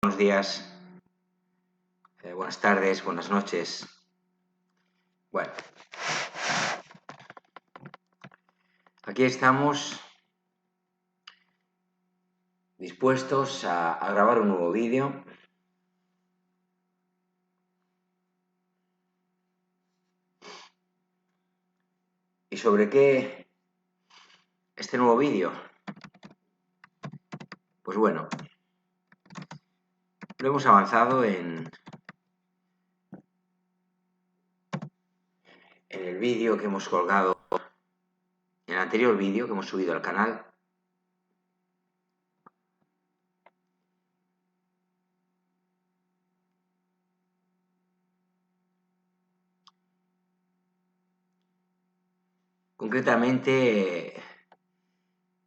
Buenos días, buenas tardes, buenas noches. Bueno, aquí estamos dispuestos a grabar un nuevo vídeo. ¿Y sobre qué este nuevo vídeo? Pues bueno, lo hemos avanzado en el vídeo que hemos colgado, en el anterior vídeo que hemos subido al canal. Concretamente,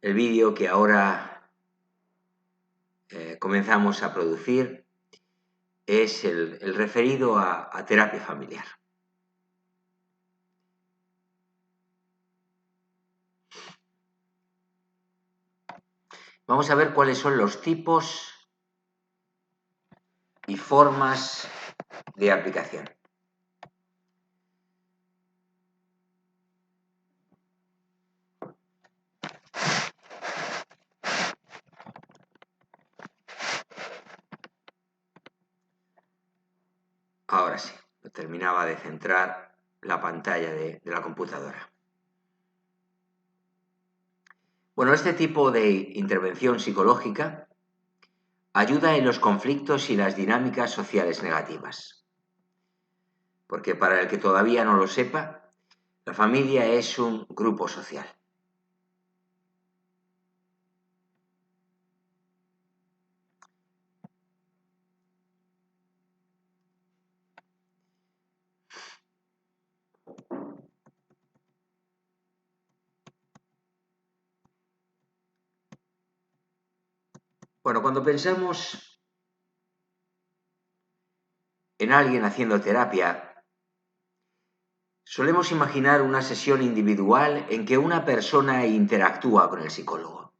el vídeo que ahora comenzamos a producir es el referido a terapia familiar. Vamos a ver cuáles son los tipos y formas de aplicación. Ahora sí, terminaba de centrar la pantalla de la computadora. Bueno, este tipo de intervención psicológica ayuda en los conflictos y las dinámicas sociales negativas. Porque para el que todavía no lo sepa, la familia es un grupo social. Bueno, cuando pensamos en alguien haciendo terapia, solemos imaginar una sesión individual en que una persona interactúa con el psicólogo.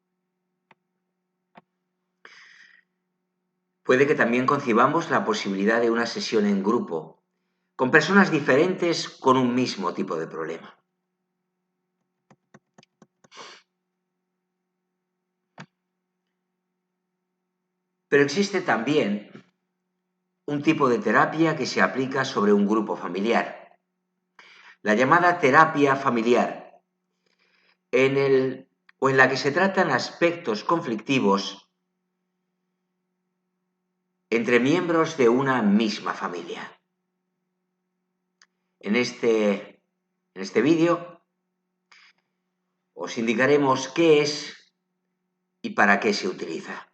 Puede que también concibamos la posibilidad de una sesión en grupo, con personas diferentes con un mismo tipo de problema. Pero existe también un tipo de terapia que se aplica sobre un grupo familiar, la llamada terapia familiar, en la que se tratan aspectos conflictivos entre miembros de una misma familia. En este vídeo os indicaremos qué es y para qué se utiliza.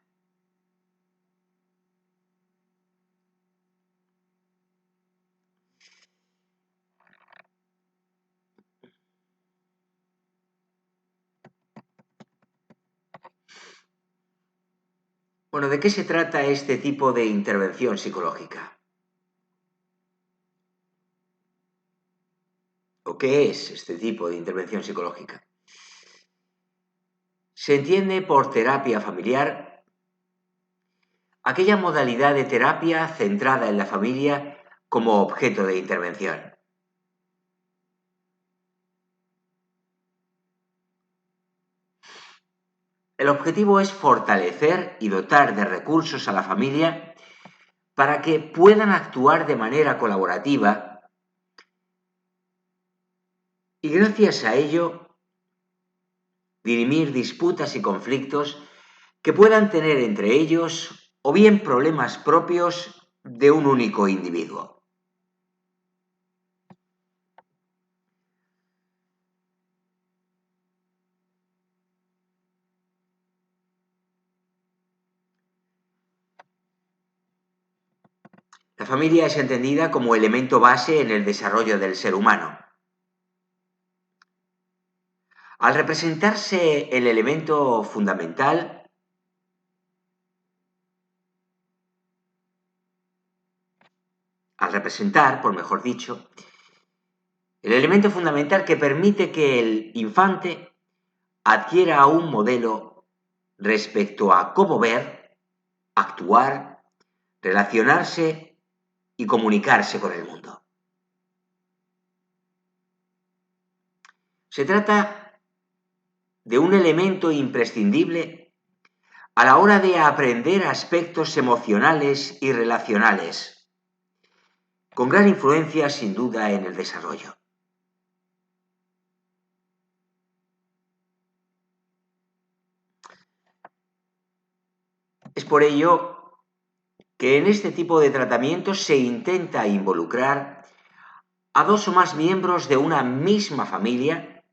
Bueno, ¿de qué se trata este tipo de intervención psicológica? ¿O qué es este tipo de intervención psicológica? Se entiende por terapia familiar aquella modalidad de terapia centrada en la familia como objeto de intervención. El objetivo es fortalecer y dotar de recursos a la familia para que puedan actuar de manera colaborativa y gracias a ello dirimir disputas y conflictos que puedan tener entre ellos o bien problemas propios de un único individuo. La familia es entendida como elemento base en el desarrollo del ser humano. Al representarse el elemento fundamental, al representar, por mejor dicho, el elemento fundamental que permite que el infante adquiera un modelo respecto a cómo ver, actuar relacionarse y comunicarse con el mundo. Se trata de un elemento imprescindible a la hora de aprender aspectos emocionales y relacionales, con gran influencia sin duda en el desarrollo. Es por ello que en este tipo de tratamientos se intenta involucrar a dos o más miembros de una misma familia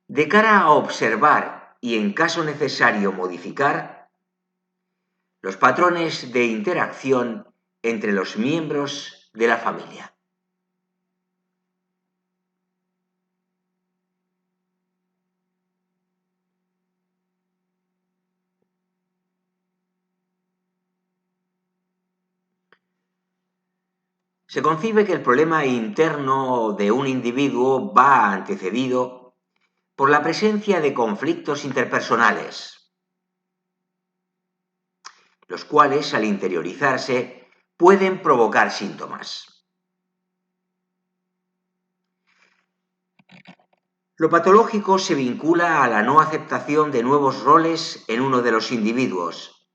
de cara a observar y, en caso necesario, modificar los patrones de interacción entre los miembros de la familia. Se concibe que el problema interno de un individuo va antecedido por la presencia de conflictos interpersonales, los cuales, al interiorizarse, pueden provocar síntomas. Lo patológico se vincula a la no aceptación de nuevos roles en uno de los individuos,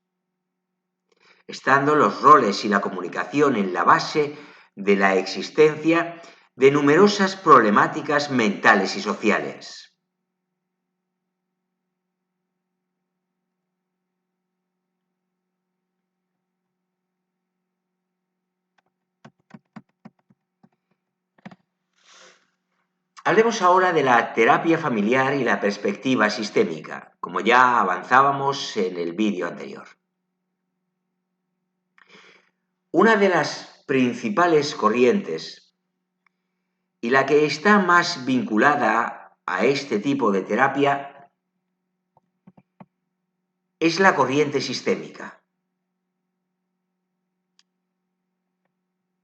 estando los roles y la comunicación en la base de la existencia de numerosas problemáticas mentales y sociales. Hablemos ahora de la terapia familiar y la perspectiva sistémica, como ya avanzábamos en el vídeo anterior. Una de las principales corrientes y la que está más vinculada a este tipo de terapia es la corriente sistémica.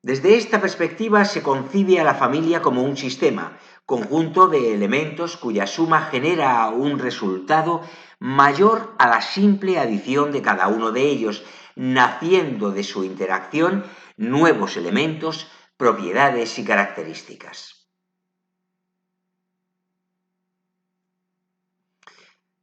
Desde esta perspectiva se concibe a la familia como un sistema, conjunto de elementos cuya suma genera un resultado mayor a la simple adición de cada uno de ellos, naciendo de su interacción nuevos elementos, propiedades y características.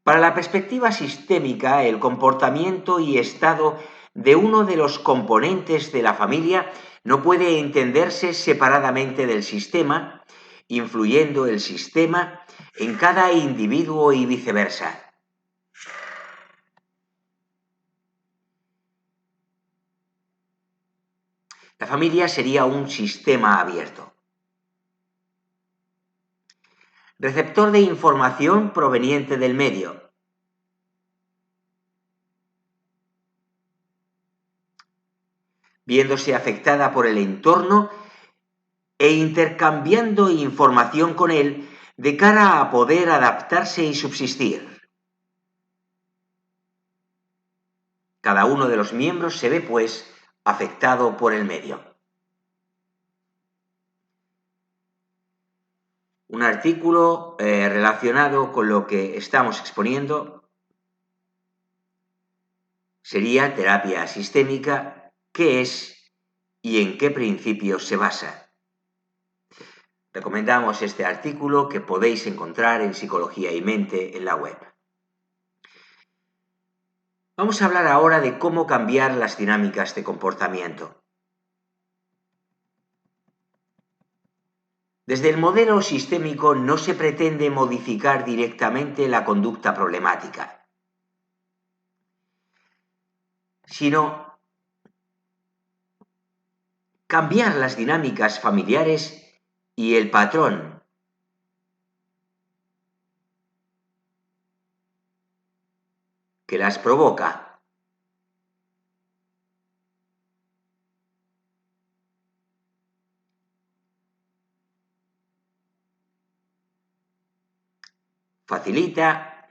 Para la perspectiva sistémica, el comportamiento y estado de uno de los componentes de la familia no puede entenderse separadamente del sistema, influyendo el sistema en cada individuo y viceversa. La familia sería un sistema abierto, receptor de información proveniente del medio, viéndose afectada por el entorno e intercambiando información con él de cara a poder adaptarse y subsistir. Cada uno de los miembros se ve, pues, afectado por el medio. Un artículo relacionado con lo que estamos exponiendo sería terapia sistémica, qué es y en qué principios se basa. Recomendamos este artículo que podéis encontrar en Psicología y Mente en la web. Vamos a hablar ahora de cómo cambiar las dinámicas de comportamiento. Desde el modelo sistémico no se pretende modificar directamente la conducta problemática, sino cambiar las dinámicas familiares y el patrón que las provoca. Facilita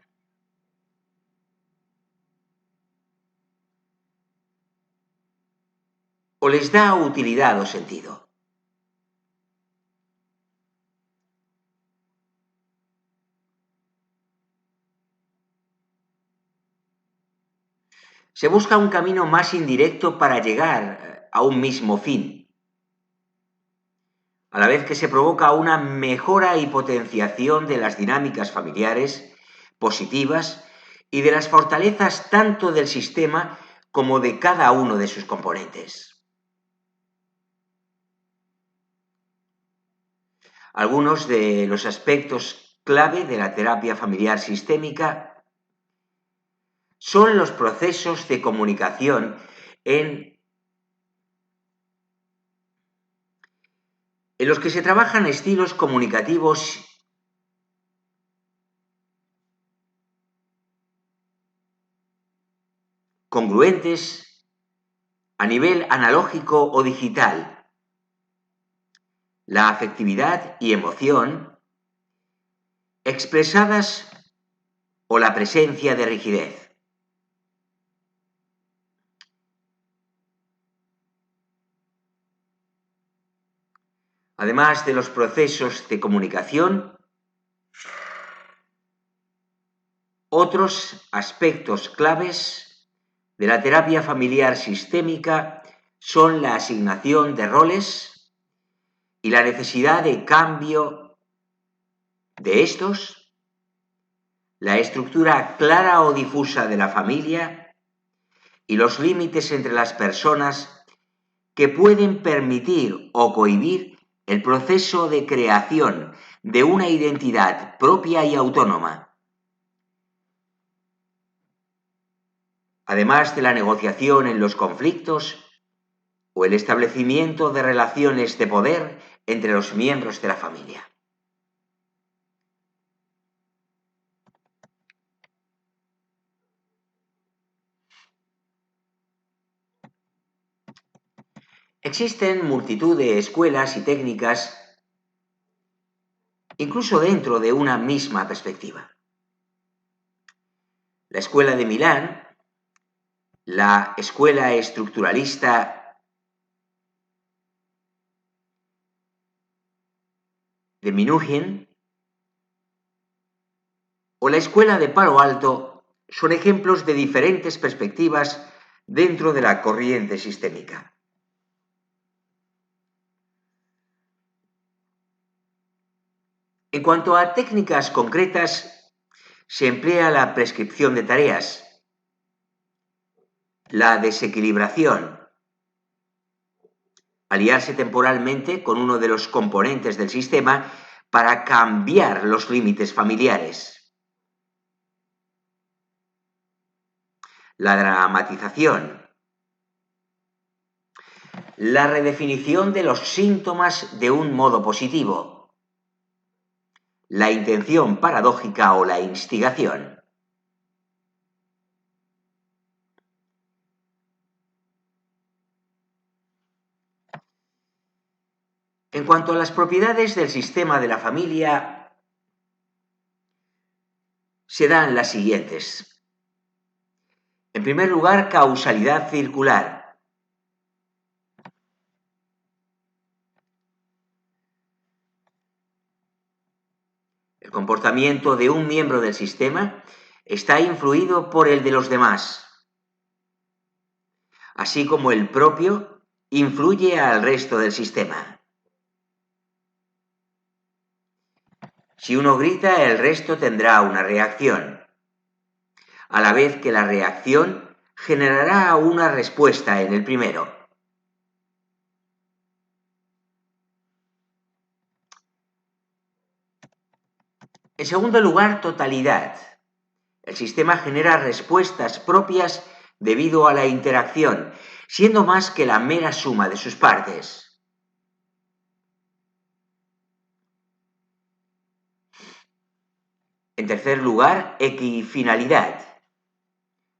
o les da utilidad o sentido. Se busca un camino más indirecto para llegar a un mismo fin, a la vez que se provoca una mejora y potenciación de las dinámicas familiares positivas y de las fortalezas tanto del sistema como de cada uno de sus componentes. Algunos de los aspectos clave de la terapia familiar sistémica son los procesos de comunicación en los que se trabajan estilos comunicativos congruentes a nivel analógico o digital, la afectividad y emoción expresadas o la presencia de rigidez. Además de los procesos de comunicación, otros aspectos claves de la terapia familiar sistémica son la asignación de roles y la necesidad de cambio de estos, la estructura clara o difusa de la familia y los límites entre las personas que pueden permitir o cohibir el proceso de creación de una identidad propia y autónoma. Además de la negociación en los conflictos o el establecimiento de relaciones de poder entre los miembros de la familia. Existen multitud de escuelas y técnicas, incluso dentro de una misma perspectiva. La Escuela de Milán, la Escuela Estructuralista de Minuhin o la Escuela de Palo Alto son ejemplos de diferentes perspectivas dentro de la corriente sistémica. En cuanto a técnicas concretas, se emplea la prescripción de tareas, la desequilibración, aliarse temporalmente con uno de los componentes del sistema para cambiar los límites familiares, la dramatización, la redefinición de los síntomas de un modo positivo, la intención paradójica o la instigación. En cuanto a las propiedades del sistema de la familia, se dan las siguientes. En primer lugar, causalidad circular. El comportamiento de un miembro del sistema está influido por el de los demás, así como el propio influye al resto del sistema. Si uno grita, el resto tendrá una reacción, a la vez que la reacción generará una respuesta en el primero. En segundo lugar, totalidad. El sistema genera respuestas propias debido a la interacción, siendo más que la mera suma de sus partes. En tercer lugar, equifinalidad.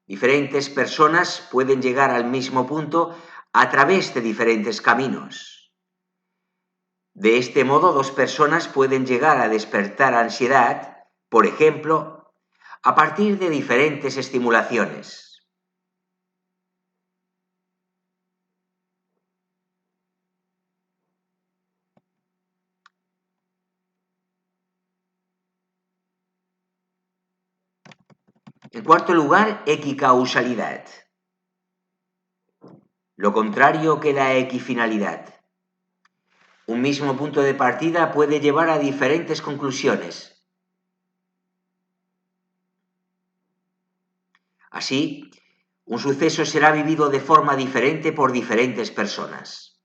Diferentes personas pueden llegar al mismo punto a través de diferentes caminos. De este modo, dos personas pueden llegar a despertar ansiedad, por ejemplo, a partir de diferentes estimulaciones. En cuarto lugar, equicausalidad. lo contrario que la equifinalidad. Un mismo punto de partida puede llevar a diferentes conclusiones. Así, un suceso será vivido de forma diferente por diferentes personas.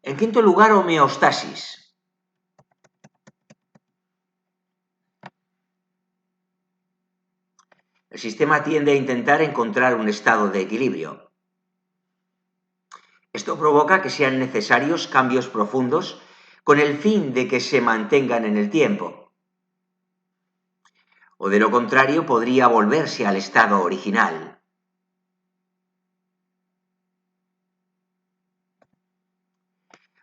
En quinto lugar, homeostasis. El sistema tiende a intentar encontrar un estado de equilibrio. Esto provoca que sean necesarios cambios profundos con el fin de que se mantengan en el tiempo. O de lo contrario, podría volverse al estado original.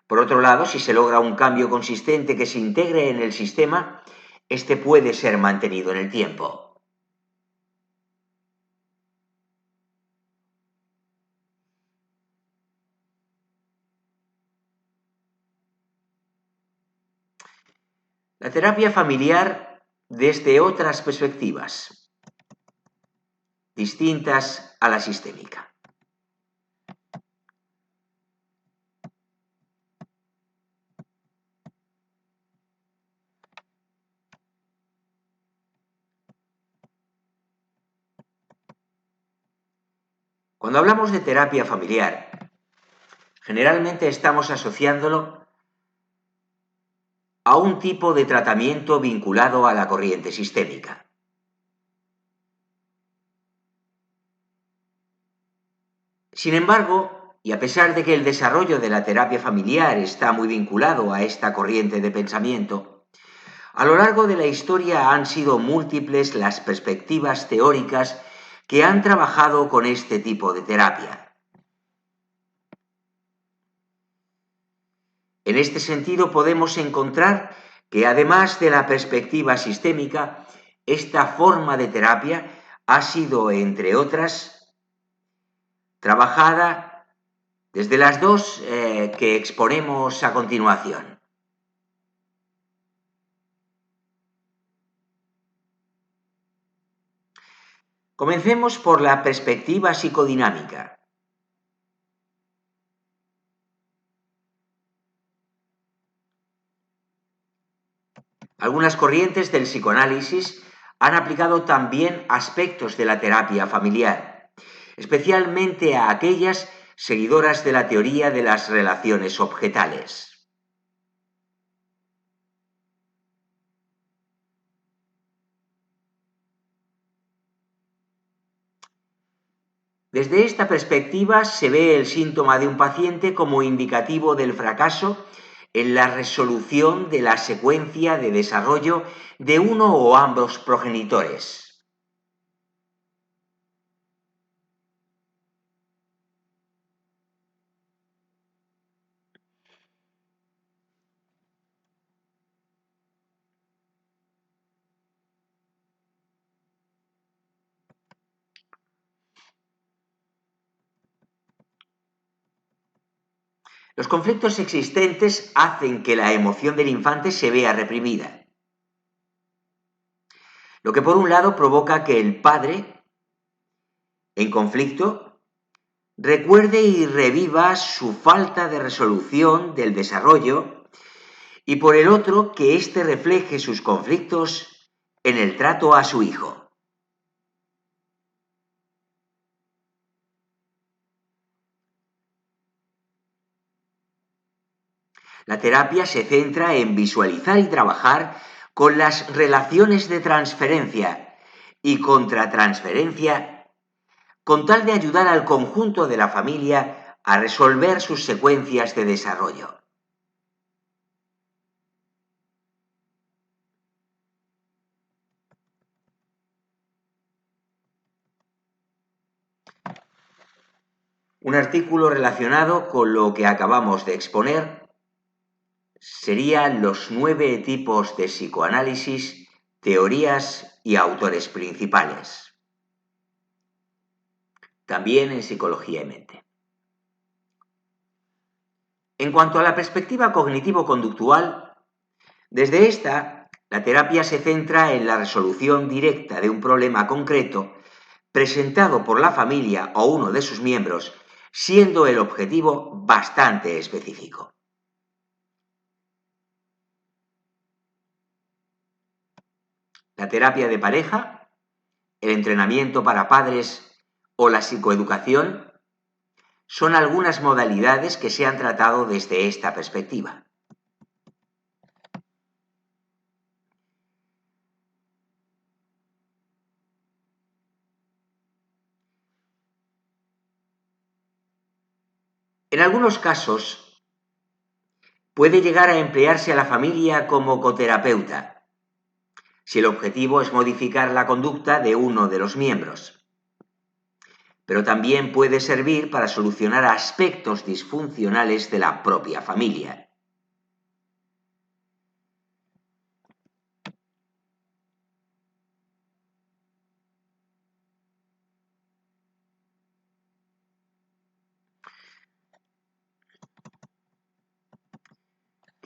Por otro lado, si se logra un cambio consistente que se integre en el sistema, este puede ser mantenido en el tiempo. La terapia familiar desde otras perspectivas, distintas a la sistémica. Cuando hablamos de terapia familiar, generalmente estamos asociándolo a un tipo de tratamiento vinculado a la corriente sistémica. Sin embargo, y a pesar de que el desarrollo de la terapia familiar está muy vinculado a esta corriente de pensamiento, a lo largo de la historia han sido múltiples las perspectivas teóricas que han trabajado con este tipo de terapia. En este sentido, podemos encontrar que además de la perspectiva sistémica, esta forma de terapia ha sido, entre otras, trabajada desde las dos que exponemos a continuación. Comencemos por la perspectiva psicodinámica. Algunas corrientes del psicoanálisis han aplicado también aspectos de la terapia familiar, especialmente a aquellas seguidoras de la teoría de las relaciones objetales. Desde esta perspectiva se ve el síntoma de un paciente como indicativo del fracaso en la resolución de la secuencia de desarrollo de uno o ambos progenitores. Los conflictos existentes hacen que la emoción del infante se vea reprimida, lo que por un lado provoca que el padre, en conflicto, recuerde y reviva su falta de resolución del desarrollo y por el otro que éste refleje sus conflictos en el trato a su hijo. La terapia se centra en visualizar y trabajar con las relaciones de transferencia y contratransferencia con tal de ayudar al conjunto de la familia a resolver sus secuencias de desarrollo. Un artículo relacionado con lo que acabamos de exponer serían los 9 tipos de psicoanálisis, teorías y autores principales. También en Psicología y Mente. En cuanto a la perspectiva cognitivo-conductual, desde esta La terapia se centra en la resolución directa de un problema concreto presentado por la familia o uno de sus miembros, siendo el objetivo bastante específico. La terapia de pareja, el entrenamiento para padres o la psicoeducación son algunas modalidades que se han tratado desde esta perspectiva. En algunos casos, puede llegar a emplearse a la familia como coterapeuta, si el objetivo es modificar la conducta de uno de los miembros. Pero también puede servir para solucionar aspectos disfuncionales de la propia familia.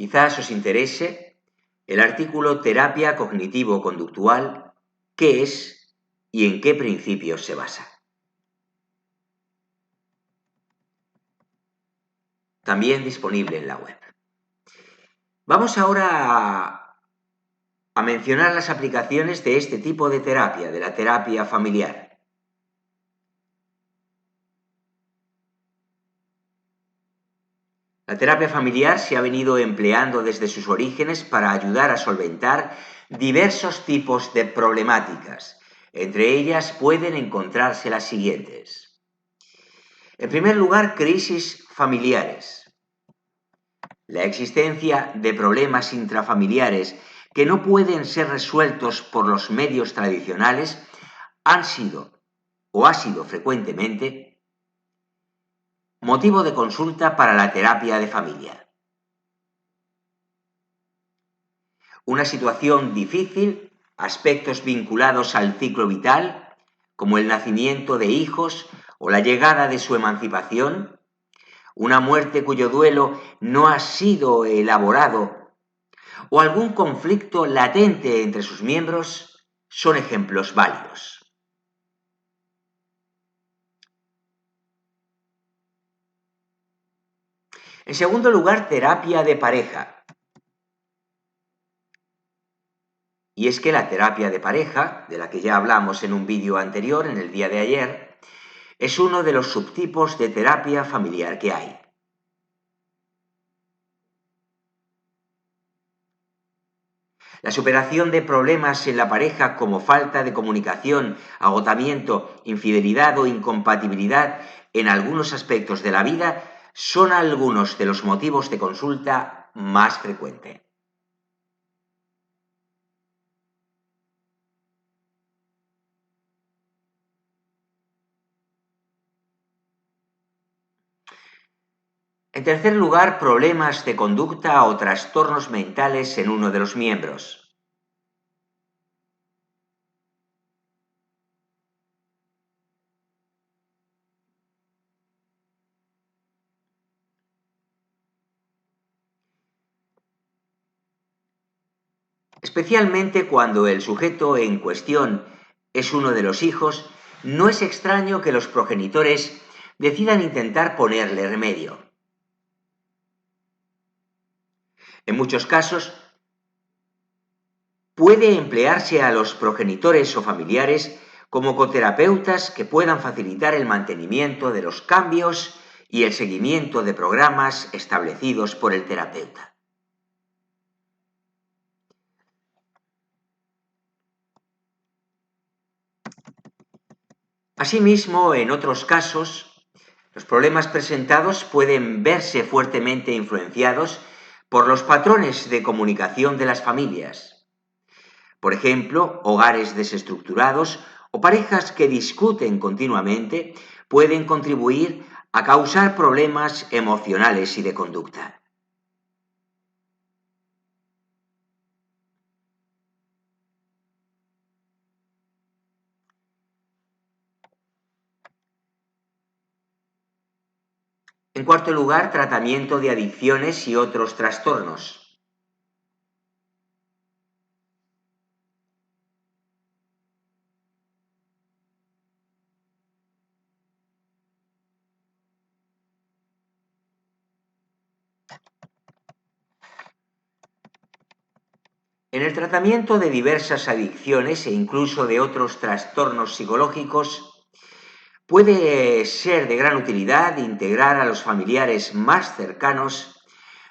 Quizás os interese el artículo Terapia cognitivo-conductual, ¿qué es y en qué principios se basa? También disponible en la web. Vamos ahora a mencionar las aplicaciones de este tipo de terapia, de la terapia familiar. La terapia familiar se ha venido empleando desde sus orígenes para ayudar a solventar diversos tipos de problemáticas. Entre ellas pueden encontrarse las siguientes. En primer lugar, crisis familiares. La existencia de problemas intrafamiliares que no pueden ser resueltos por los medios tradicionales han sido, o ha sido frecuentemente, motivo de consulta para la terapia de familia. Una situación difícil, aspectos vinculados al ciclo vital, como el nacimiento de hijos o la llegada de su emancipación, una muerte cuyo duelo no ha sido elaborado o algún conflicto latente entre sus miembros, son ejemplos válidos. En segundo lugar, terapia de pareja. Y es que la terapia de pareja, de la que ya hablamos en un vídeo anterior, en el día de ayer, es uno de los subtipos de terapia familiar que hay. La superación de problemas en la pareja como falta de comunicación, agotamiento, infidelidad o incompatibilidad en algunos aspectos de la vida son algunos de los motivos de consulta más frecuentes. En tercer lugar, problemas de conducta o trastornos mentales en uno de los miembros. Especialmente cuando el sujeto en cuestión es uno de los hijos, no es extraño que los progenitores decidan intentar ponerle remedio. En muchos casos, puede emplearse a los progenitores o familiares como coterapeutas que puedan facilitar el mantenimiento de los cambios y el seguimiento de programas establecidos por el terapeuta. Asimismo, en otros casos, los problemas presentados pueden verse fuertemente influenciados por los patrones de comunicación de las familias. Por ejemplo, hogares desestructurados o parejas que discuten continuamente pueden contribuir a causar problemas emocionales y de conducta. En cuarto lugar, tratamiento de adicciones y otros trastornos. En el tratamiento de diversas adicciones e incluso de otros trastornos psicológicos, puede ser de gran utilidad integrar a los familiares más cercanos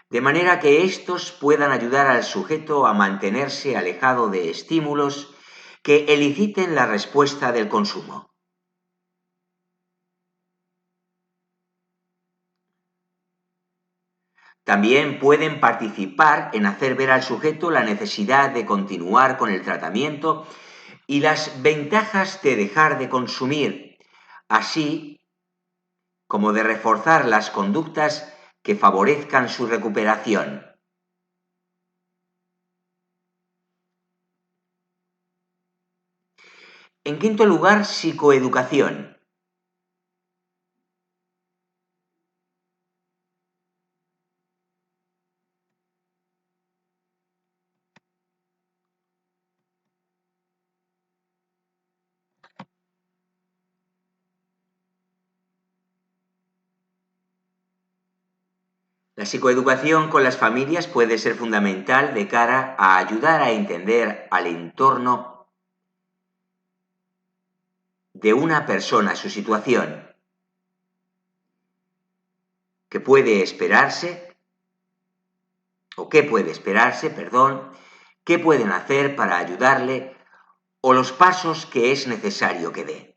de manera que éstos puedan ayudar al sujeto a mantenerse alejado de estímulos que eliciten la respuesta del consumo. También pueden participar en hacer ver al sujeto la necesidad de continuar con el tratamiento y las ventajas de dejar de consumir, así como de reforzar las conductas que favorezcan su recuperación. En quinto lugar, psicoeducación. La psicoeducación con las familias puede ser fundamental de cara a ayudar a entender al entorno de una persona, su situación, que puede esperarse, o qué puede esperarse, perdón, qué pueden hacer para ayudarle o los pasos que es necesario que dé.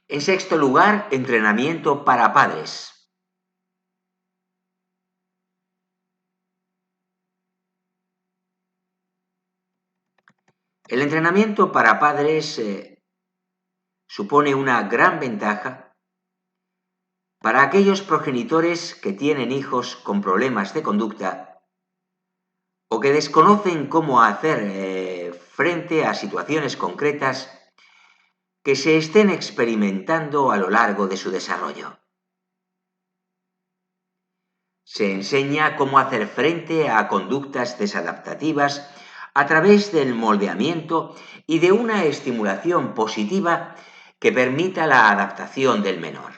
En sexto lugar, entrenamiento para padres. El entrenamiento para padres supone una gran ventaja para aquellos progenitores que tienen hijos con problemas de conducta o que desconocen cómo hacer frente a situaciones concretas que se estén experimentando a lo largo de su desarrollo. Se enseña cómo hacer frente a conductas desadaptativas a través del moldeamiento y de una estimulación positiva que permita la adaptación del menor.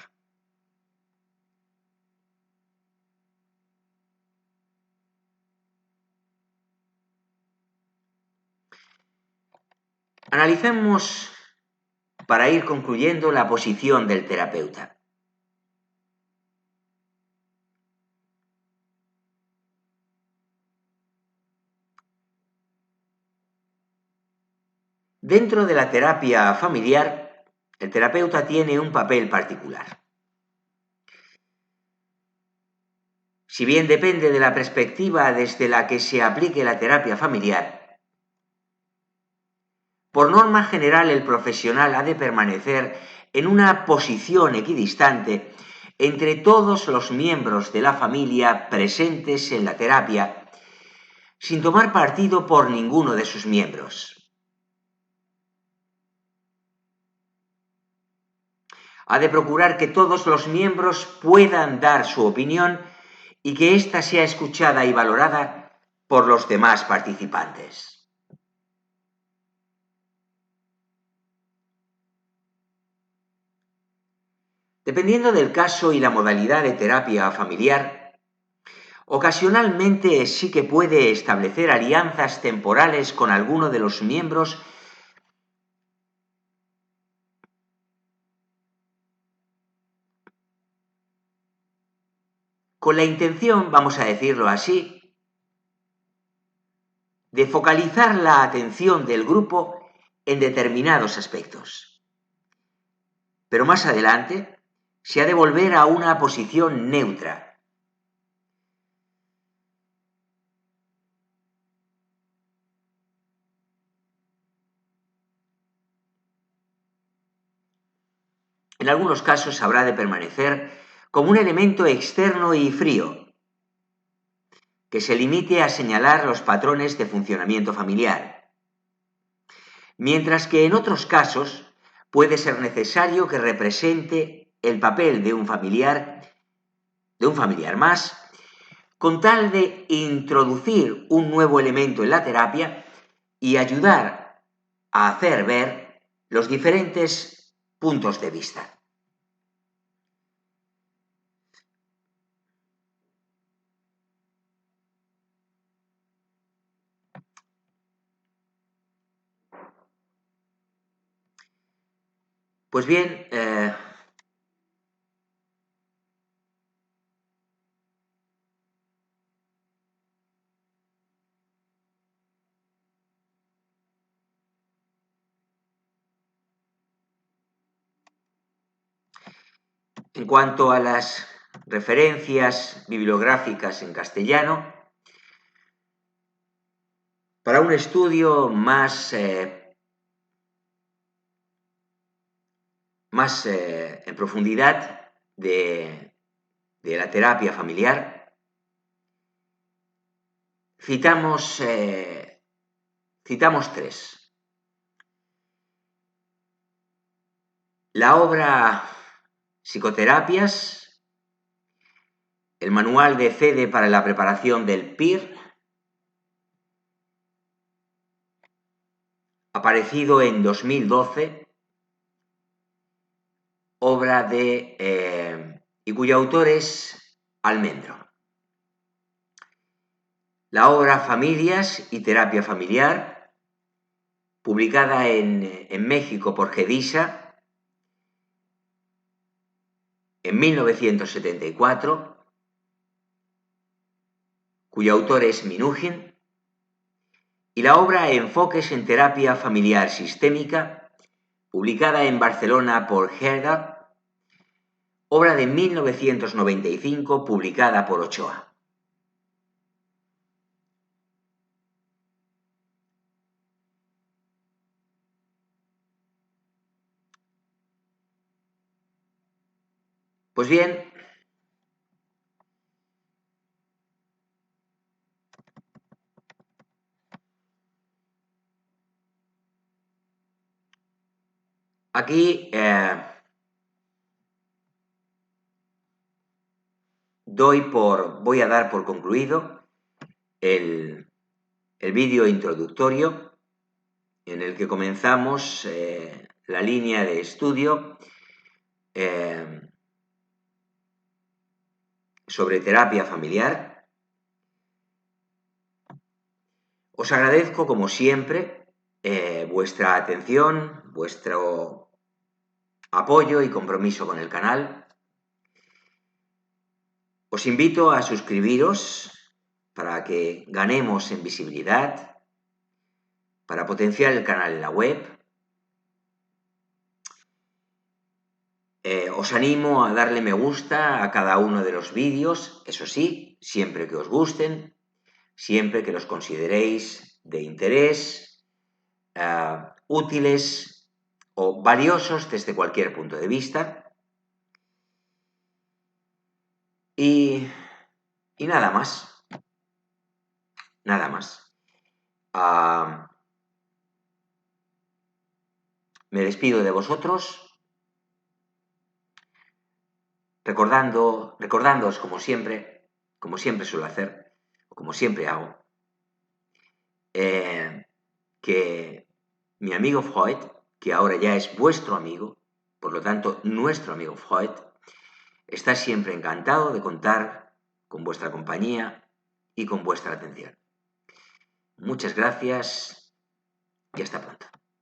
Analicemos, para ir concluyendo, la posición del terapeuta. Dentro de la terapia familiar, el terapeuta tiene un papel particular. Si bien depende de la perspectiva desde la que se aplique la terapia familiar, por norma general el profesional ha de permanecer en una posición equidistante entre todos los miembros de la familia presentes en la terapia, sin tomar partido por ninguno de sus miembros. Ha de procurar que todos los miembros puedan dar su opinión y que ésta sea escuchada y valorada por los demás participantes. Dependiendo del caso y la modalidad de terapia familiar, ocasionalmente sí que puede establecer alianzas temporales con alguno de los miembros con la intención, vamos a decirlo así, de focalizar la atención del grupo en determinados aspectos. Pero más adelante se ha de volver a una posición neutra. En algunos casos habrá de permanecer como un elemento externo y frío, que se limite a señalar los patrones de funcionamiento familiar, mientras que en otros casos puede ser necesario que represente el papel de un familiar más, con tal de introducir un nuevo elemento en la terapia y ayudar a hacer ver los diferentes puntos de vista. Pues bien, en cuanto a las referencias bibliográficas en castellano, para un estudio más en profundidad de la terapia familiar, citamos tres. La obra Psicoterapias, el manual de Fede para la preparación del PIR, aparecido en 2012, obra de y cuyo autor es Almendro. La obra Familias y terapia familiar, publicada en México por Gedisa en 1974, cuyo autor es Minujín, y la obra Enfoques en terapia familiar sistémica, publicada en Barcelona por Herda, obra de 1995, publicada por Ochoa. Pues bien, aquí voy a dar por concluido el vídeo introductorio en el que comenzamos la línea de estudio sobre terapia familiar. Os agradezco, como siempre, vuestra atención, vuestro apoyo y compromiso con el canal. Os invito a suscribiros para que ganemos en visibilidad, para potenciar el canal en la web. Os animo a darle me gusta a cada uno de los vídeos, eso sí, siempre que os gusten, siempre que los consideréis de interés, útiles o valiosos desde cualquier punto de vista. Y nada más. Nada más. Me despido de vosotros, recordándoos como siempre suelo hacer, o como siempre hago, que mi amigo Freud, que ahora ya es vuestro amigo, por lo tanto nuestro amigo Freud, está siempre encantado de contar con vuestra compañía y con vuestra atención. Muchas gracias y hasta pronto.